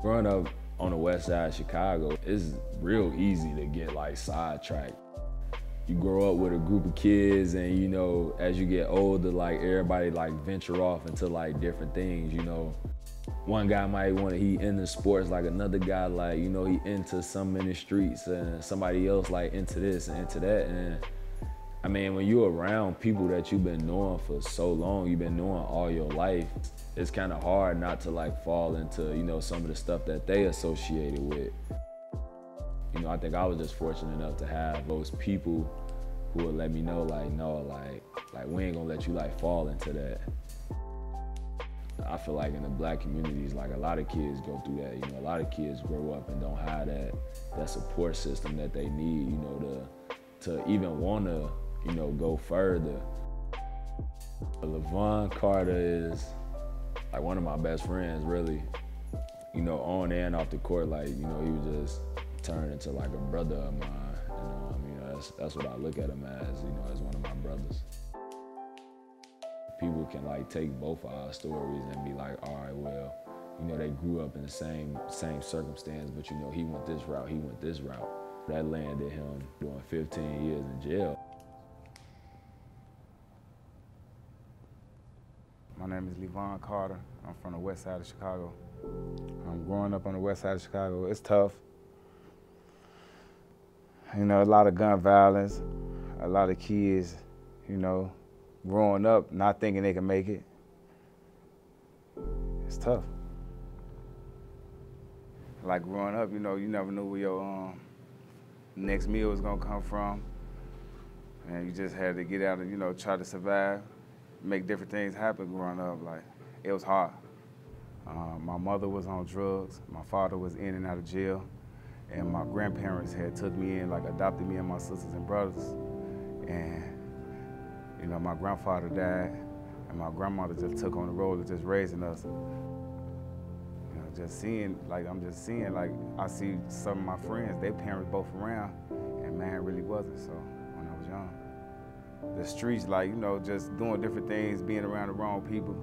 Growing up on the west side of Chicago, it's real easy to get like sidetracked. You grow up with a group of kids and you know, as you get older, like everybody like venture off into like different things, you know. One guy might he into sports, like another guy like, you know, he into some in the streets and somebody else like into this and into that. And I mean, when you're around people that you've been knowing for so long, you've been knowing all your life, it's kind of hard not to like fall into, you know, some of the stuff that they associated with. You know, I think I was just fortunate enough to have those people who would let me know, like, no, like we ain't gonna let you like fall into that. I feel like in the black communities, like a lot of kids go through that. You know, a lot of kids grow up and don't have that support system that they need, you know, to even wanna, you know, go further. Leevon Carter is like one of my best friends, really. You know, on and off the court, like, you know, he was just turned into like a brother of mine. You know, I mean, that's what I look at him as, you know, as one of my brothers. People can like take both of our stories and be like, all right, well, you know, they grew up in the same circumstance, but you know, he went this route, he went this route. That landed him doing 15 years in jail. My name is Leevon Carter. I'm from the west side of Chicago. I'm growing up on the west side of Chicago. It's tough. You know, a lot of gun violence, a lot of kids, you know, growing up not thinking they can make it. It's tough. Like growing up, you know, you never knew where your next meal was gonna come from. And you just had to get out and, you know, try to survive, make different things happen growing up. Like, it was hard. My mother was on drugs. My father was in and out of jail. And my grandparents had took me in, like adopted me and my sisters and brothers. And, you know, my grandfather died and my grandmother just took on the role of just raising us. You know, just seeing, like, I see some of my friends, their parents both around, and man, it really wasn't so when I was young. The streets, like, you know, just doing different things, being around the wrong people,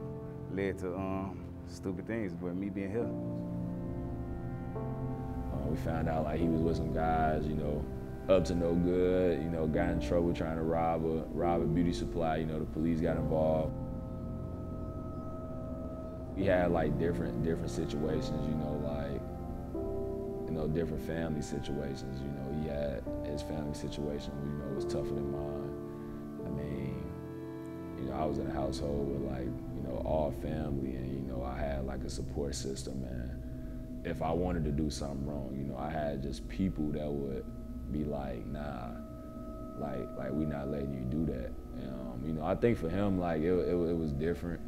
led to stupid things, but me being here. We found out like he was with some guys, you know, up to no good, you know, got in trouble trying to rob a beauty supply, you know, the police got involved. We had like different situations, you know, like, you know, different family situations, you know. He had his family situation, you know, was tougher than mine. I mean, you know, I was in a household with like, you know, all family, and, you know, I had like a support system, and if I wanted to do something wrong, you know, I had just people that would be like, nah, like we not letting you do that. And, you know, I think for him, like, it was different.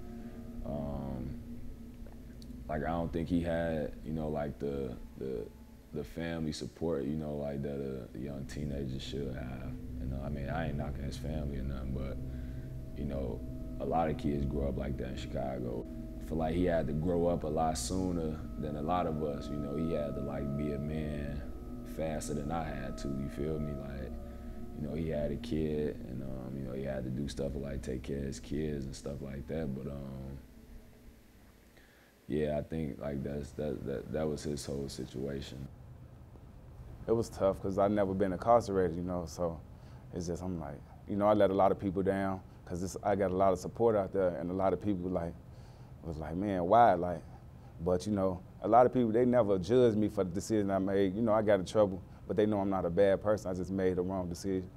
Like, I don't think he had, you know, like the family support, you know, like that a young teenager should have. You know, I mean, I ain't knocking his family or nothing, but, you know, a lot of kids grow up like that in Chicago. I feel like he had to grow up a lot sooner than a lot of us. You know, he had to like be a man faster than I had to, you feel me? Like, you know, he had a kid, and you know, he had to do stuff like take care of his kids and stuff like that. But yeah, I think like that was his whole situation. It was tough because I'd never been incarcerated, you know, so it's just, I'm like, you know, I let a lot of people down because I got a lot of support out there, and a lot of people was like, man, why? Like, but you know, a lot of people, they never judged me for the decision I made. You know, I got in trouble, but they know I'm not a bad person. I just made a wrong decision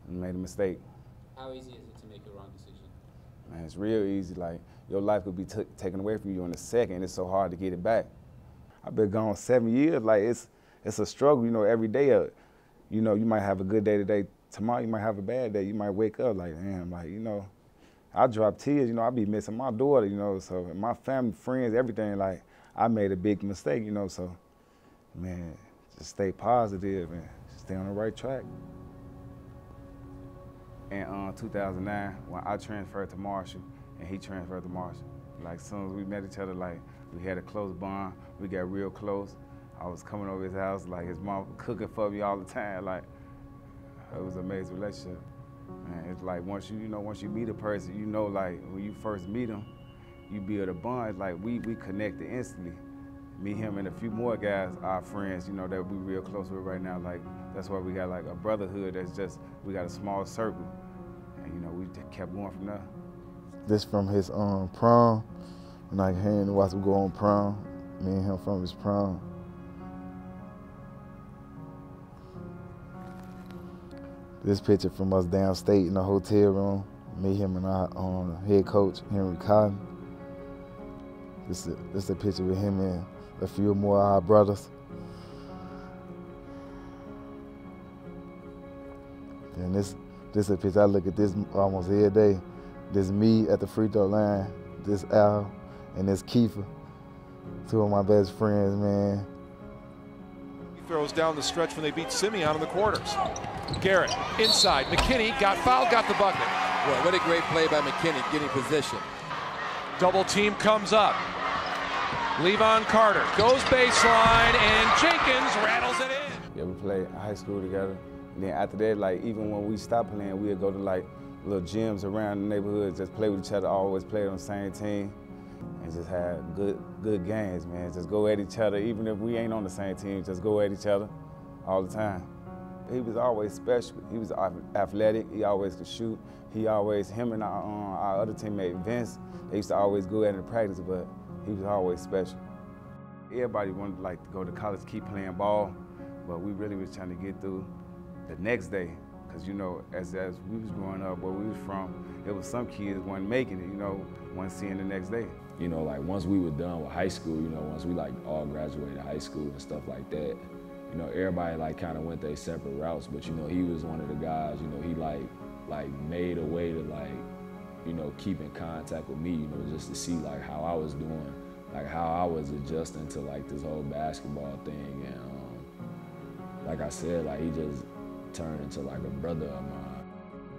and made a mistake. How easy is it to make a wrong decision? Man, it's real easy. Like, your life could be taken away from you in a second. It's so hard to get it back. I've been gone 7 years. Like, it's a struggle, you know, every day. You know, you might have a good day today. Tomorrow you might have a bad day. You might wake up like, damn, like, you know, I drop tears, you know, I be missing my daughter, you know, so my family, friends, everything, like, I made a big mistake, you know, so, man, just stay positive and stay on the right track. In 2009, when I transferred to Marshall and he transferred to Marshall, like, as soon as we met each other, like, we had a close bond, we got real close. I was coming over his house, like, his mom cooking for me all the time, like, it was an amazing relationship. Man, it's like once you meet a person, you know, like when you first meet them, you build a bond. Like we connected instantly. me, him, and a few more guys, our friends, you know, that we real close with right now. Like, that's why we got like a brotherhood that's just, we got a small circle. And, you know, we just kept going from there. This from his prom, and like hearing and watch him go on prom, me and him from his prom. This picture from us downstate in the hotel room, me, him, and our head coach, Henry Cotton. This is a picture with him and a few more of our brothers. And this is a picture, I look at this almost every day. This me at the free throw line, this Al, and this Kiefer, two of my best friends, man. He throws down the stretch when they beat Simeon in the quarters. Garrett, inside, McKinnie got fouled, got the bucket. Boy, what a great play by McKinnie, getting position. Double team comes up. Leevon Carter goes baseline, and Jenkins rattles it in. Yeah, we played high school together. And then after that, like, even when we stopped playing, we'd go to like little gyms around the neighborhood, just play with each other, always played on the same team, and just had good games, man. Just go at each other, even if we ain't on the same team, just go at each other all the time. He was always special. He was athletic, he always could shoot. Him and our other teammate, Vince, they used to always go at him in practice, but he was always special. Everybody wanted like to go to college, keep playing ball, but we really was trying to get through the next day. Because, you know, as we was growing up, where we was from, there was some kids wasn't making it, you know, wasn't seeing the next day. You know, like once we were done with high school, you know, once we like all graduated high school and stuff like that, you know, everybody like kind of went their separate routes, but you know, he was one of the guys, you know, he like made a way to like, you know, keep in contact with me, you know, just to see like how I was doing, like how I was adjusting to like this whole basketball thing. And like I said, like he just turned into like a brother of mine.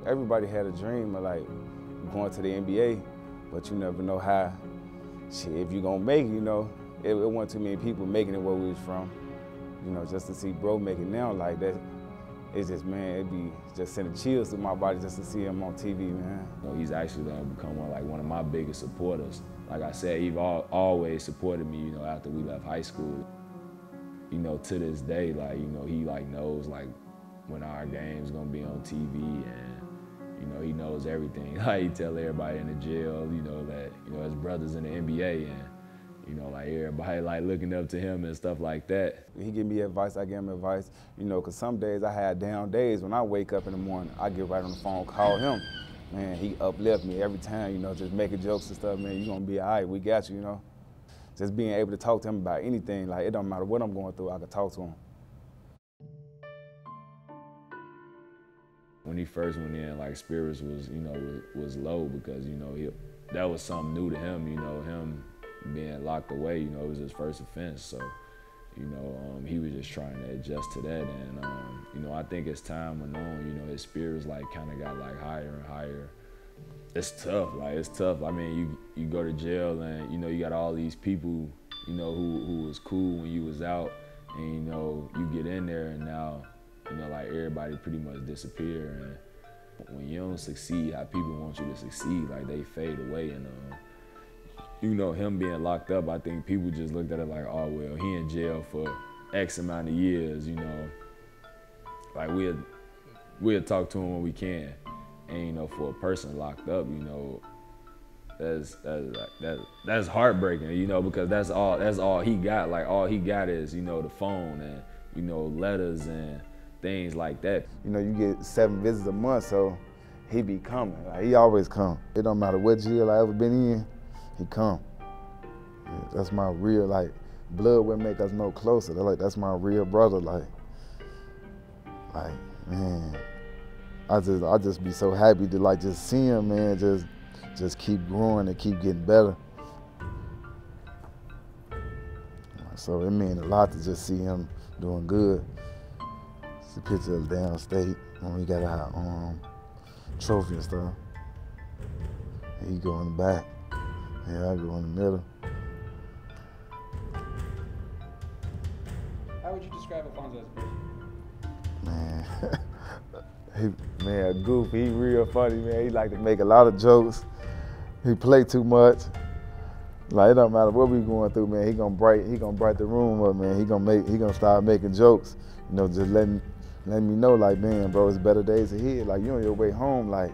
Everybody had a dream of like going to the NBA, but you never know how, shit, if you're gonna make it, you know, it wasn't too many people making it where we was from. You know, just to see bro make it now like that, it's just, man, it'd be just sending chills through my body just to see him on TV, man. You know, he's actually gonna become one of my biggest supporters. Like I said, he's always supported me, you know, after we left high school. You know, to this day, like, you know, he like knows like when our game's gonna be on TV, and you know, he knows everything. Like he tell everybody in the jail, you know, that, you know, his brother's in the NBA, and you know, like everybody like looking up to him and stuff like that. He give me advice, I give him advice, you know, because some days I had down days. When I wake up in the morning, I get right on the phone, call him. Man, he uplift me every time, you know, just making jokes and stuff, man, you gonna be all right, we got you, you know. Just being able to talk to him about anything, like it don't matter what I'm going through, I can talk to him. When he first went in, like spirits was, you know, was low because, you know, that was something new to him, you know, him being locked away, you know, it was his first offense. So, you know, he was just trying to adjust to that. And, you know, I think as time went on, you know, his spirits like kind of got like higher and higher. It's tough, like it's tough. I mean, you go to jail and, you know, you got all these people, you know, who was cool when you was out, and, you know, you get in there and now, you know, like everybody pretty much disappear. And when you don't succeed how people want you to succeed, like they fade away. And you know, him being locked up, I think people just looked at it like, oh well, he in jail for X amount of years, you know. Like we'll talk to him when we can. And you know, for a person locked up, you know, that's heartbreaking, you know, because that's all he got. Like all he got is, you know, the phone and, you know, letters and things like that. You know, you get 7 visits a month, so he be coming. Like, he always come. It don't matter what jail I ever been in, he come. Yeah, that's my real, like, blood would make us no closer. That's my real brother. Like, man, I just be so happy to like just see him, man, just keep growing and keep getting better. So it means a lot to just see him doing good. It's a picture of downstate when we got our trophy and stuff. He go in the back, yeah, I go in the middle. How would you describe Alfonzo as a person? Man, man, goofy, he real funny, man. He like to make a lot of jokes. He play too much. Like, it don't matter what we going through, man. He gonna bright the room up, man. He gonna start making jokes, you know, just letting me know, like, man, bro, it's better days ahead. Like, you on your way home, like,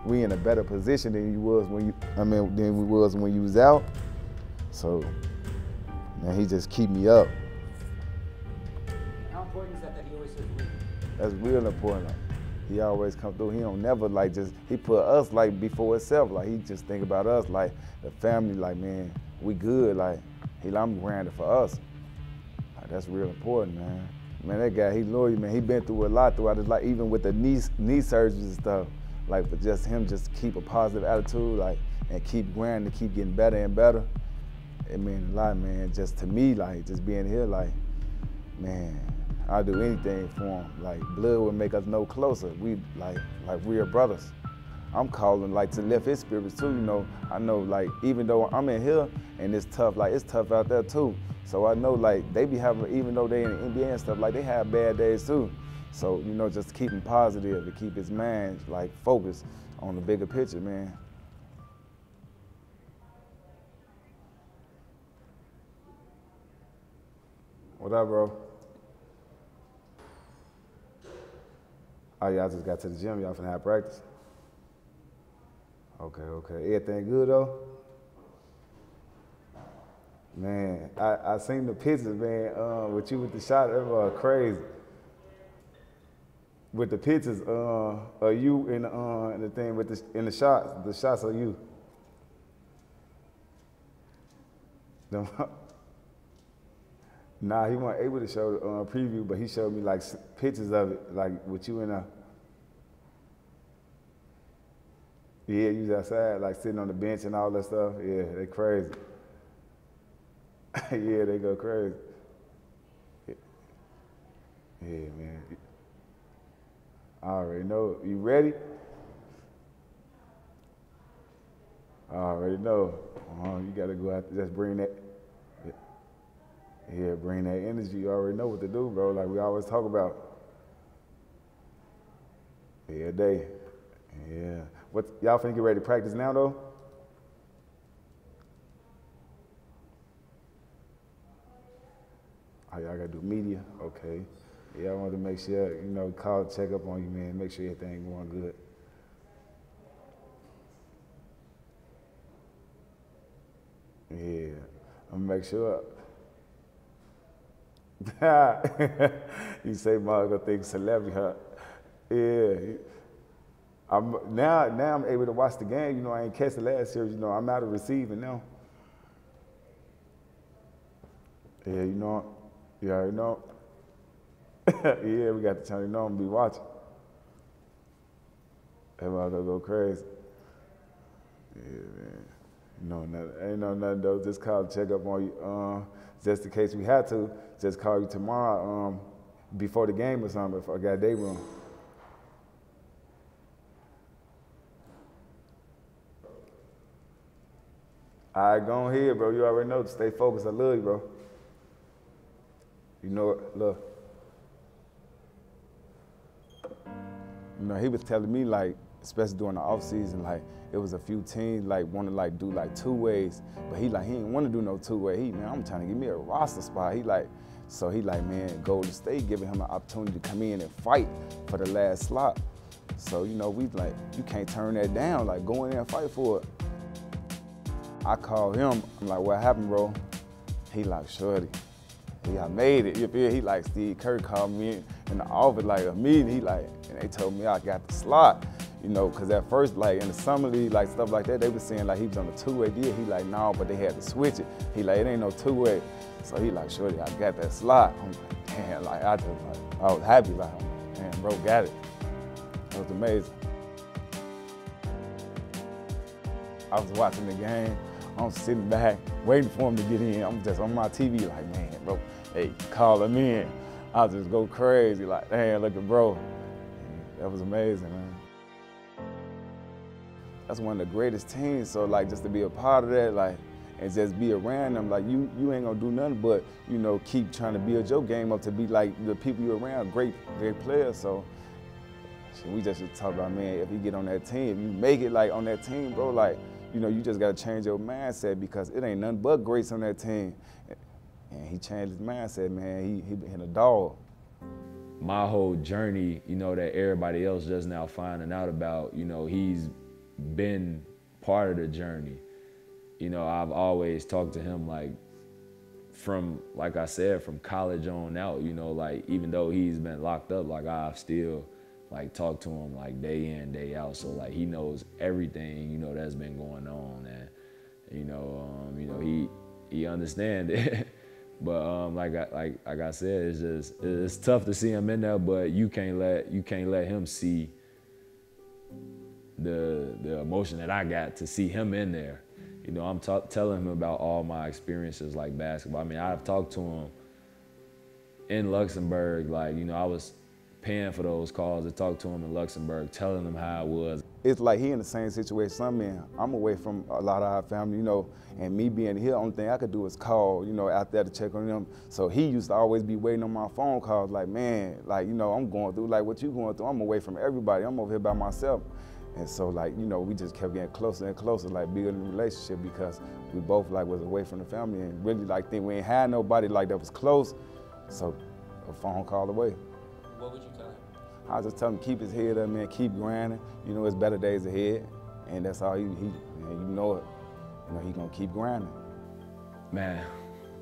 we in a better position than you was than we was when you was out. So, man, he just keep me up. How important is that he always says we? That's real important. Like, he always come through. He don't never like he put us like before itself. Like, he just think about us, like the family, like, man, we good. Like, I'm grinding for us. Like, that's real important, man. Man, that guy, he loyal, man. He been through a lot throughout his life, even with the knee surgeries and stuff. Like, but just him just keep a positive attitude, like, and keep grinding, keep getting better and better. It means a lot, man. Just to me, like, just being here, like, man, I'll do anything for him. Like, blood would make us know closer. We like real brothers. I'm calling, like, to lift his spirits too, you know. I know, like, even though I'm in here and it's tough, like, it's tough out there too. So I know, like, they be having, even though they in the NBA and stuff, like, they have bad days too. So, you know, just keep him positive, to keep his mind, like, focused on the bigger picture, man. What up, bro? Oh, y'all just got to the gym. Y'all finna have practice? Okay. Everything good, though? Man, I seen the pictures, man, with you with the shot. That was crazy. With the pictures of you in the thing with the shots of you. Nah, he wasn't able to show the preview, but he showed me like pictures of it, like with you in a. Yeah, you was outside, like sitting on the bench and all that stuff. Yeah, they crazy. Yeah, they go crazy. Yeah, man. I already know. You ready? I already know. You gotta go out there, just bring that. Yeah, bring that energy. You already know what to do, bro. Like we always talk about. Yeah, day. Yeah. What y'all finna get ready to practice now, though? Oh, y'all gotta do media? Okay. Yeah, I wanted to make sure, you know, call, check up on you, man. Make sure everything going good. Yeah, I'm gonna make sure. You say Margo thinks celebrity, huh? Yeah. Now I'm able to watch the game. You know, I ain't catch the last series. You know, I'm out of receiving now. Yeah, you know. Yeah, you know. Yeah, we got to turn it on and be watching. Everybody gonna go crazy. Yeah, man. Ain't no nothing though. Just call to check up on you. Just in case we had to, just call you tomorrow before the game or something if I got day room. All right, go ahead, bro. You already know. Stay focused. I love you, bro. You know it. Look. You know, he was telling me, like, especially during the off season, like, it was a few teams like want to like do like two ways, but he ain't want to do no two way. Man, I'm trying to give me a roster spot. So he like, man, Golden State giving him an opportunity to come in and fight for the last slot. So, you know, we like, you can't turn that down. Like, go in there and fight for it. I called him. I'm like, what happened, bro? He like, shorty. I made it. You feel? He like, Steve Kerr called me in the office like immediately. He like, and they told me I got the slot. You know, because at first, like, in the summer league, like, stuff like that, they were saying, like, he was on a two-way deal. He like, no, but they had to switch it. He like, it ain't no two-way. So he like, shorty, I got that slot. I'm like, damn, like, I was happy, like, man, bro, got it. It was amazing. I was watching the game. I'm sitting back, waiting for him to get in. I'm just on my TV like, man, bro, hey, call him in. I'll just go crazy, like, damn, look at bro. That was amazing, man. That's one of the greatest teams, so like just to be a part of that, like, and just be around them, like you ain't gonna do nothing but, you know, keep trying to build your game up to be like the people you're around, great players. So we just should talk about, man, if you get on that team, if you make it like on that team, bro, like, you know, you just got to change your mindset because it ain't nothing but greats on that team. And he changed his mindset, man. He been a dog. My whole journey, you know, that everybody else just now finding out about, you know, he's been part of the journey. You know, I've always talked to him like from, like I said, from college on out, you know, like even though he's been locked up, like I've still like talked to him like day in, day out. So like he knows everything, you know, that's been going on, and you know, he understands it. But like I said, it's tough to see him in there, but you can't let him see the emotion that I got to see him in there. You know, I'm telling him about all my experiences like basketball. I mean, I've talked to him in Luxembourg, like, you know, I was paying for those calls to talk to him in Luxembourg, telling him how it was. It's like he in the same situation I'm in. I'm away from a lot of our family, you know, and me being here, the only thing I could do was call, you know, out there to check on them. So he used to always be waiting on my phone calls like, man, like, you know, I'm going through like what you going through. I'm away from everybody. I'm over here by myself. And so, like, you know, we just kept getting closer and closer, like building a relationship because we both like was away from the family and really like think we ain't had nobody like that was close. So a phone call away. What would you tell him? I just tell him keep his head up, man, keep grinding. You know, it's better days ahead, and that's all man, you know it. You know, he gonna keep grinding. Man,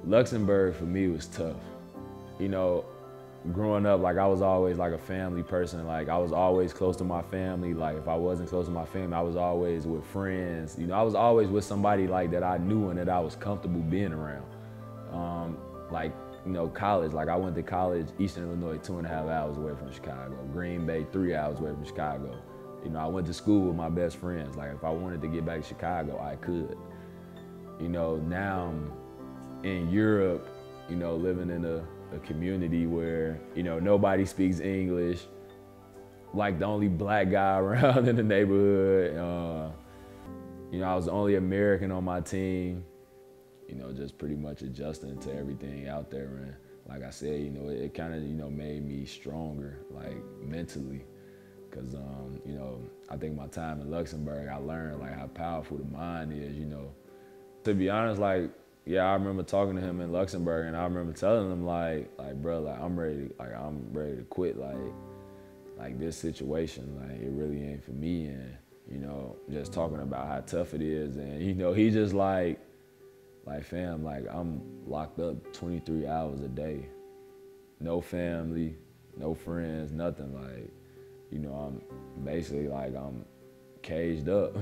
Luxembourg for me was tough. You know, growing up, like I was always like a family person. Like I was always close to my family. Like if I wasn't close to my family, I was always with friends. You know, I was always with somebody like that I knew and that I was comfortable being around. Like, you know, college, like I went to college, Eastern Illinois, 2.5 hours away from Chicago. Green Bay, 3 hours away from Chicago. You know, I went to school with my best friends. Like if I wanted to get back to Chicago, I could. You know, now I'm in Europe, you know, living in a community where, you know, nobody speaks English. Like the only black guy around in the neighborhood. You know, I was the only American on my team. You know, just pretty much adjusting to everything out there. And like I said, you know, it kind of, you know, made me stronger, like mentally. Cause, you know, I think my time in Luxembourg, I learned like how powerful the mind is, you know. To be honest, like, yeah, I remember talking to him in Luxembourg and I remember telling him like bro, like I'm ready to quit, like this situation, like it really ain't for me. And, you know, just talking about how tough it is. And, you know, he just like fam, like I'm locked up 23 hours a day. No family, no friends, nothing. Like, you know, I'm basically like I'm caged up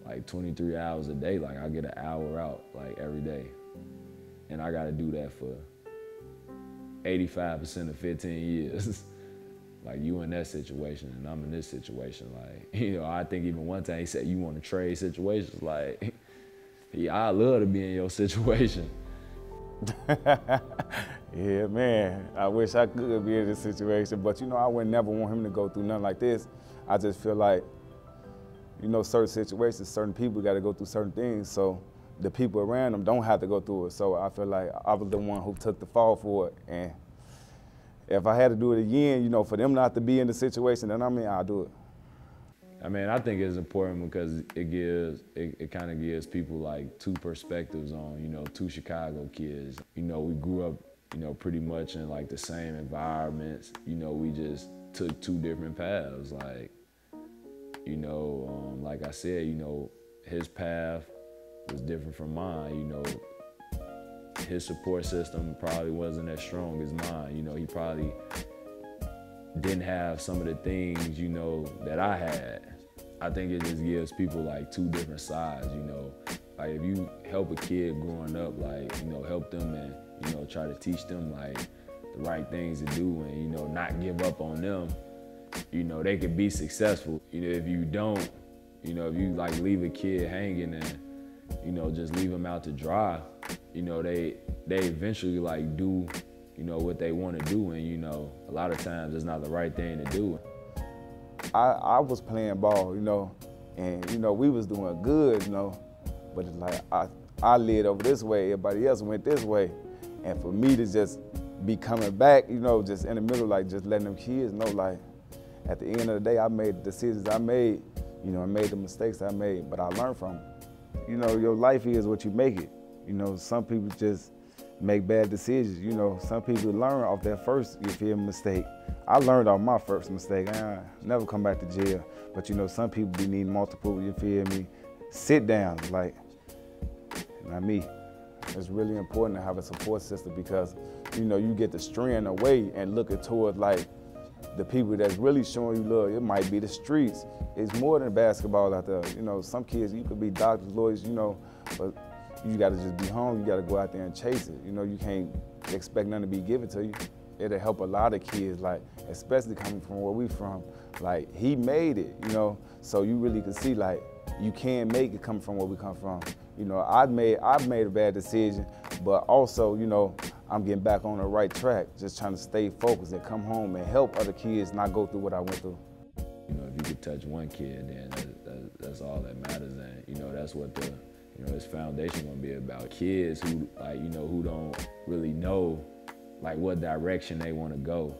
like 23 hours a day. Like I get an hour out like every day. And I gotta do that for 85% of 15 years. Like you in that situation and I'm in this situation. Like, you know, I think even one time he said, you want to trade situations? Like, yeah, I'd love to be in your situation. Yeah, man, I wish I could be in this situation, but you know, I would never want him to go through nothing like this. I just feel like, you know, certain situations, certain people got to go through certain things, so the people around them don't have to go through it. So I feel like I was the one who took the fall for it, and if I had to do it again, you know, for them not to be in the situation that I'm in, I'll do it. I mean, I think it's important because it kind of gives people like two perspectives on, you know, two Chicago kids. You know, we grew up, you know, pretty much in like the same environments. You know, we just took two different paths. Like, you know, like I said, you know, his path was different from mine. You know, his support system probably wasn't as strong as mine. You know, he probably didn't have some of the things, you know, that I had. I think it just gives people like two different sides, you know. Like if you help a kid growing up, like, you know, help them and, you know, try to teach them like the right things to do and, you know, not give up on them, you know, they could be successful. You know, if you don't, you know, if you like leave a kid hanging and, you know, just leave them out to dry, you know, they eventually like do, you know, what they want to do, and, you know, a lot of times it's not the right thing to do. I was playing ball, you know, and, you know, we was doing good, you know, but it's like I led over this way, everybody else went this way. And for me to just be coming back, you know, just in the middle, like just letting them kids know, like, at the end of the day, I made the decisions I made, you know, I made the mistakes I made, but I learned from them. you know, your life is what you make it. You know, some people just make bad decisions. You know, some people learn off their first, you feel, mistake. I learned off my first mistake. I never come back to jail. But you know, some people be needing multiple, you feel me, sit down, like, not me. It's really important to have a support system because, you know, you get the straying away and looking toward like the people that's really showing you love. It might be the streets. It's more than basketball out there. You know, some kids, you could be doctors, lawyers, you know, but you gotta just be home. You gotta go out there and chase it. You know, you can't expect nothing to be given to you. It'll help a lot of kids, like, especially coming from where we from. Like, he made it, you know, so you really can see, like, you can make it coming from where we come from. You know, I've made a bad decision, but also, you know, I'm getting back on the right track, just trying to stay focused and come home and help other kids not go through what I went through. You know, if you could touch one kid, then that's all that matters. And, you know, that's what the, you know, this foundation gonna be about. Kids who, like, you know, who don't really know, like, what direction they wanna go.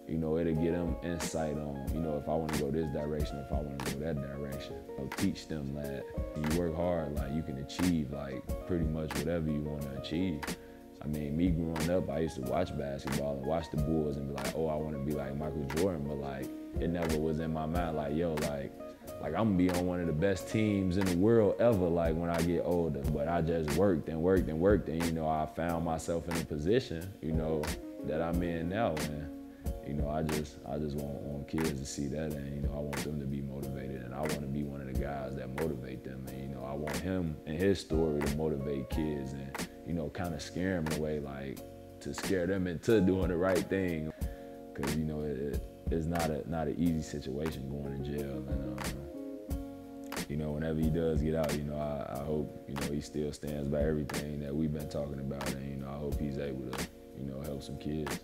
You know, it'll get them insight on, you know, if I want to go this direction, if I want to go that direction. So teach them that you work hard, like, you can achieve, like, pretty much whatever you want to achieve. I mean, me growing up, I used to watch basketball and watch the Bulls and be like, oh, I want to be like Michael Jordan, but, like, it never was in my mind, like, yo, like I'm gonna be on one of the best teams in the world ever, like, when I get older. But I just worked and worked and worked, and, you know, I found myself in a position, you know, that I'm in now. And, you know, I just want kids to see that, and, you know, I want them to be motivated, and I want to be one of the guys that motivate them. And, you know, I want him and his story to motivate kids and, you know, kind of scare them away, like, to scare them into doing the right thing. Because, you know, it's not an easy situation going to jail. And, you know, whenever he does get out, you know, I hope, you know, he still stands by everything that we've been talking about, and, you know, I hope he's able to, you know, help some kids.